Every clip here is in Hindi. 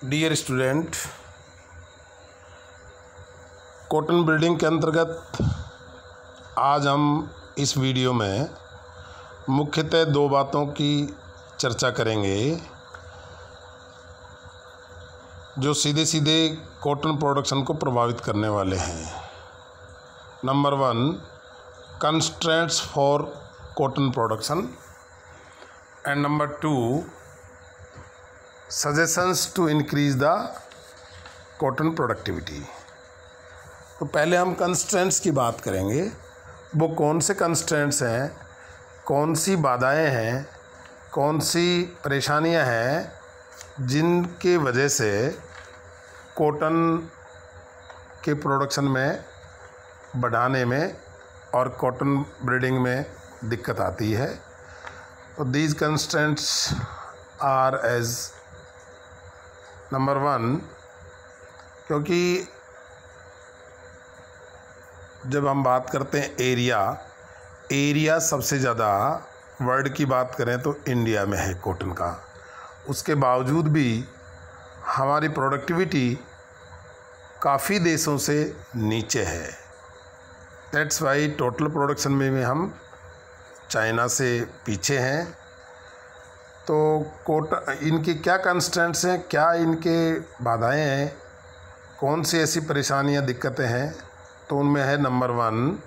डियर स्टूडेंट, कॉटन ब्रीडिंग के अंतर्गत आज हम इस वीडियो में मुख्यतः दो बातों की चर्चा करेंगे जो सीधे सीधे कॉटन प्रोडक्शन को प्रभावित करने वाले हैं। Number 1, constraints for cotton production and number 2, suggestions to increase the cotton productivity. तो पहले हम कंस्ट्रेंट्स की बात करेंगे। वो कौन से कंस्ट्रेंट्स हैं, कौन सी बाधाएं हैं, कौन सी परेशानियां हैं जिनके वजह से कॉटन के प्रोडक्शन में बढ़ाने में और कॉटन ब्रीडिंग में दिक्कत आती है। तो these constraints are as number 1, क्योंकि जब हम बात करते हैं एरिया सबसे ज़्यादा वर्ल्ड की बात करें तो इंडिया में है कॉटन का। उसके बावजूद भी हमारी प्रोडक्टिविटी काफ़ी देशों से नीचे है। दैट्स वाई टोटल प्रोडक्शन में भी हम चाइना से पीछे हैं। तो कॉटन, इनके क्या कंस्ट्रेंट्स हैं, क्या इनके बाधाएं हैं, कौन सी ऐसी परेशानियां, दिक्कतें हैं? तो उनमें है नंबर 1,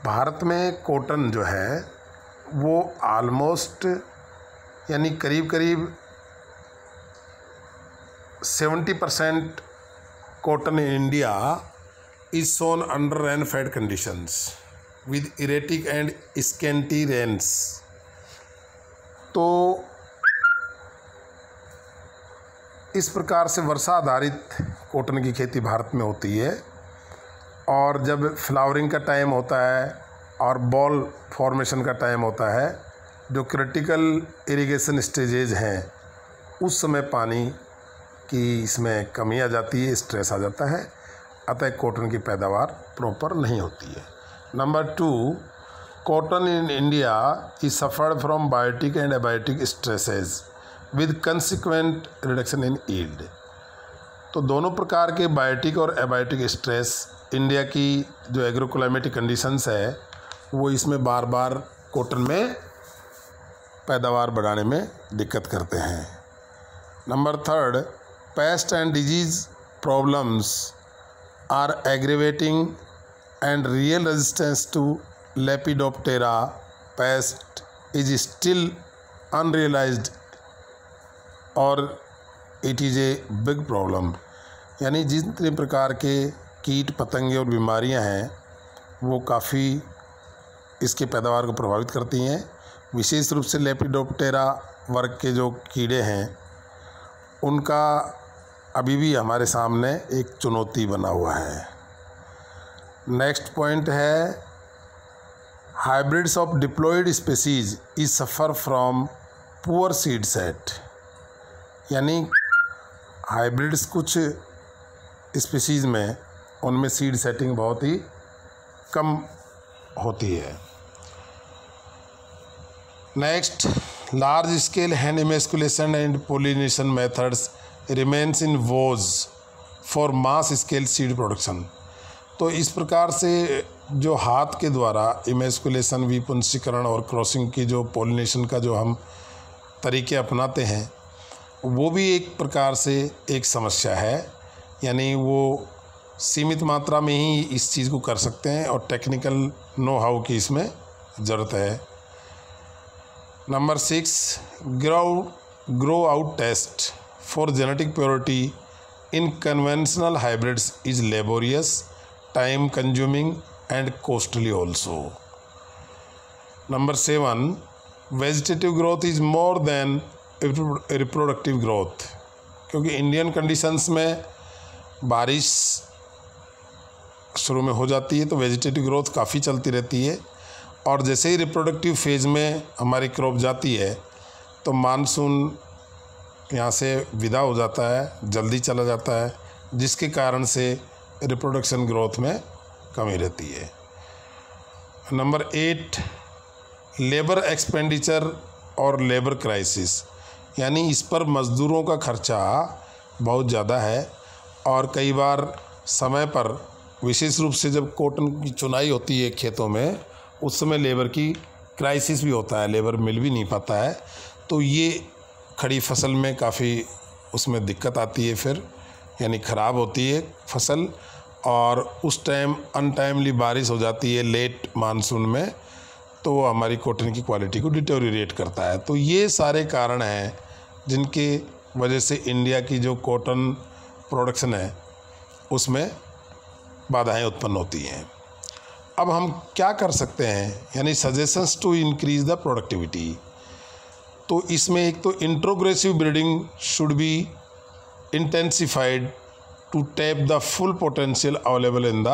भारत में कॉटन जो है वो ऑलमोस्ट यानी करीब करीब 70% cotton in India is sown under rainfed conditions with erratic and scanty rains. तो इस प्रकार से वर्षा आधारित कॉटन की खेती भारत में होती है, और जब फ्लावरिंग का टाइम होता है और बॉल फॉर्मेशन का टाइम होता है, जो क्रिटिकल इरिगेशन स्टेजेज हैं, उस समय पानी की इसमें कमी आ जाती है, स्ट्रेस आ जाता है, अतः कॉटन की पैदावार प्रॉपर नहीं होती है। Number 2, cotton in India is suffered from biotic and abiotic stresses with consequent reduction in yield. तो दोनों प्रकार के बायोटिक और एबायोटिक स्ट्रेस इंडिया की जो एग्रोक्लाइमेटिक कंडीशंस है वो इसमें बार बार कॉटन में पैदावार बढ़ाने में दिक्कत करते हैं। Number 3, pest and disease problems are aggravating and real resistance to lepidoptera pest is still unrealised और it is a big problem. यानी जितने प्रकार के कीट पतंगे और बीमारियां हैं वो काफ़ी इसके पैदावार को प्रभावित करती हैं। विशेष रूप से लेपिडोप्टेरा वर्ग के जो कीड़े हैं उनका अभी भी हमारे सामने एक चुनौती बना हुआ है। नेक्स्ट पॉइंट है, hybrids of diploid species is suffer from poor seed set. यानी हाइब्रिड्स कुछ स्पीसीज़ में उनमें सीड सेटिंग बहुत ही कम होती है। Next, large scale hand emasculation and pollination methods remains in vogue for mass scale seed production. तो इस प्रकार से जो हाथ के द्वारा इमेस्कुलेशन, विपुंसीकरण और क्रॉसिंग की जो पोलिनेशन का जो हम तरीके अपनाते हैं वो भी एक प्रकार से एक समस्या है। यानी वो सीमित मात्रा में ही इस चीज़ को कर सकते हैं और टेक्निकल नो हाउ की इसमें ज़रूरत है। Number 6, grow out test for genetic purity in conventional hybrids is laborious, time consuming and costly also. Number 7, vegetative growth is more than reproductive growth. क्योंकि इंडियन कंडीशंस में बारिश शुरू में हो जाती है तो वेजिटेटिव ग्रोथ काफ़ी चलती रहती है, और जैसे ही रिप्रोडक्टिव फेज़ में हमारी क्रॉप जाती है तो मानसून यहाँ से विदा हो जाता है, जल्दी चला जाता है, जिसके कारण से रिप्रोडक्शन ग्रोथ में कमी रहती है। नंबर 8, लेबर एक्सपेंडिचर और लेबर क्राइसिस। यानी इस पर मज़दूरों का खर्चा बहुत ज़्यादा है और कई बार समय पर, विशेष रूप से जब कॉटन की चुनाई होती है खेतों में, उस समय लेबर की क्राइसिस भी होता है, लेबर मिल भी नहीं पाता है। तो ये खड़ी फसल में काफ़ी उसमें दिक्कत आती है फिर, यानी ख़राब होती है फसल, और उस टाइम अनटाइमली बारिश हो जाती है लेट मानसून में, तो वो हमारी कॉटन की क्वालिटी को डिटेरियोरेट करता है। तो ये सारे कारण हैं जिनके वजह से इंडिया की जो कॉटन प्रोडक्शन है उसमें बाधाएं उत्पन्न होती हैं। अब हम क्या कर सकते हैं, यानी suggestions to increase the productivity. तो इसमें एक तो introgressive breeding should be intensified to tap the full potential available in the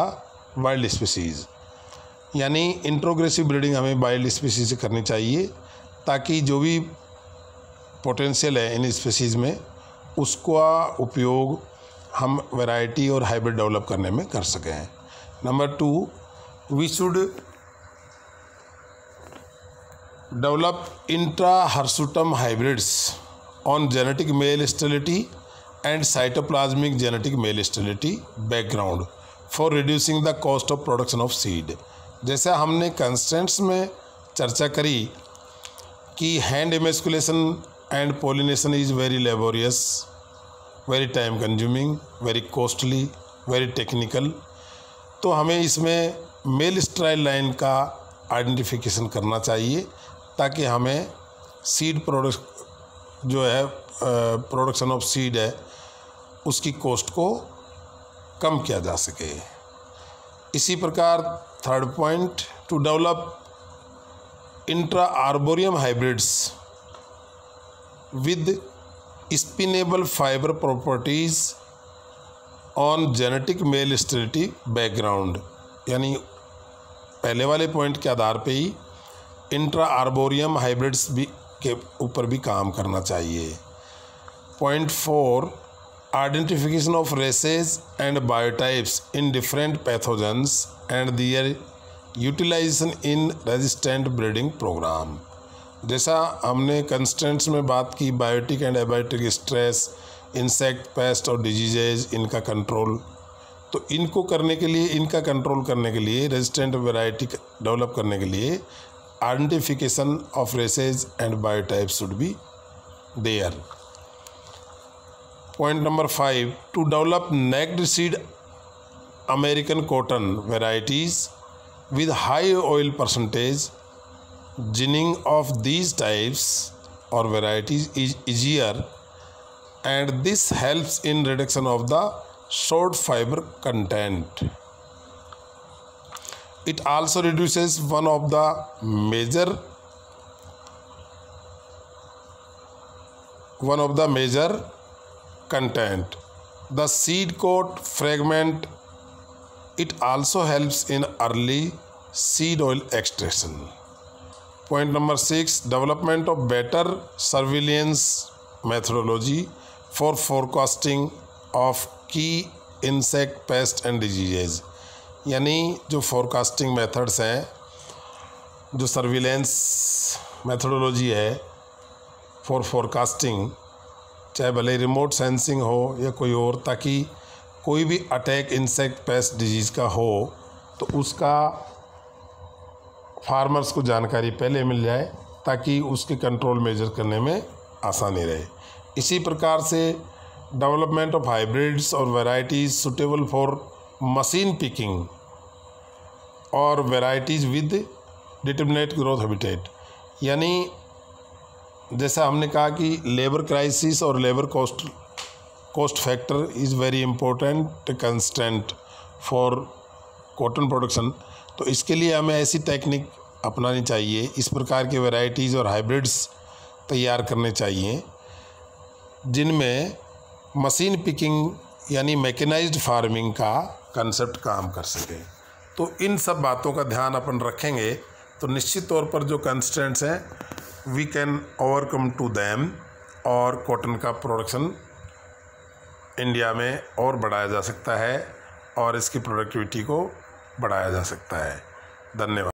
wild species. यानी इंट्रोग्रेसिव ब्रीडिंग हमें वाइल्ड स्पीसीज से करनी चाहिए ताकि जो भी पोटेंशियल है इन स्पीसीज़ में उसका उपयोग हम वैरायटी और हाइब्रिड डेवलप करने में कर सकें। Number 2, we should develop intra hirsutum hybrids on genetic male sterility and cytoplasmic genetic male sterility background for reducing the cost of production of seed. जैसा हमने कंस्टेंट्स में चर्चा करी कि hand emasculation and pollination is very laborious, very time consuming, very costly, very technical, तो हमें इसमें मेल स्ट्राइल लाइन का आइडेंटिफिकेशन करना चाहिए ताकि हमें सीड प्रोडक्ट जो है प्रोडक्शन ऑफ सीड है उसकी कॉस्ट को कम किया जा सके। इसी प्रकार 3rd point, to develop intra arboreum hybrids with spinnable fibre properties on genetic male sterility background. यानी पहले वाले पॉइंट के आधार पे ही इंट्रा आर्बोरियम हाइब्रिड्स भी के ऊपर भी काम करना चाहिए। Point 4, identification of races and biotypes in different pathogens and their utilisation in resistant breeding programme. जैसा हमने कंस्टेंट्स में बात की, biotic and abiotic stress, insect, pest और डिजीजेज, इनका कंट्रोल, तो इनको करने के लिए, इनका कंट्रोल करने के लिए, रेजिस्टेंट वैरायटी डेवलप करने के लिए identification of races and biotype should be there. Point number 5, to develop naked seed American cotton varieties with high oil percentage. Ginning of these types or varieties is easier and this helps in reduction of the short fiber content. It also reduces one of the major content, the seed coat fragment. It also helps in early seed oil extraction. Point number 6, development of better surveillance methodology for forecasting of key insect pest and diseases. यानी जो forecasting methods हैं, जो surveillance methodology है for forecasting, चाहे भले रिमोट सेंसिंग हो या कोई और, ताकि कोई भी अटैक इंसेक्ट पेस्ट डिजीज़ का हो तो उसका फार्मर्स को जानकारी पहले मिल जाए ताकि उसके कंट्रोल मेजर करने में आसानी रहे। इसी प्रकार से डेवलपमेंट ऑफ हाइब्रिड्स और varieties suitable for machine picking और varieties with determinate growth habitat. यानी जैसा हमने कहा कि लेबर क्राइसिस और labour cost factor is very important constraint for cotton production। तो इसके लिए हमें ऐसी टेक्निक अपनानी चाहिए, इस प्रकार के वैरायटीज़ और हाइब्रिड्स तैयार करने चाहिए जिनमें मशीन पिकिंग यानी मैकेनाइज्ड फार्मिंग का कंसेप्ट काम कर सके। तो इन सब बातों का ध्यान अपन रखेंगे तो निश्चित तौर पर जो कंस्ट्रेंट्स हैं we can overcome to them और कॉटन का प्रोडक्शन इंडिया में और बढ़ाया जा सकता है और इसकी प्रोडक्टिविटी को बढ़ाया जा सकता है। धन्यवाद।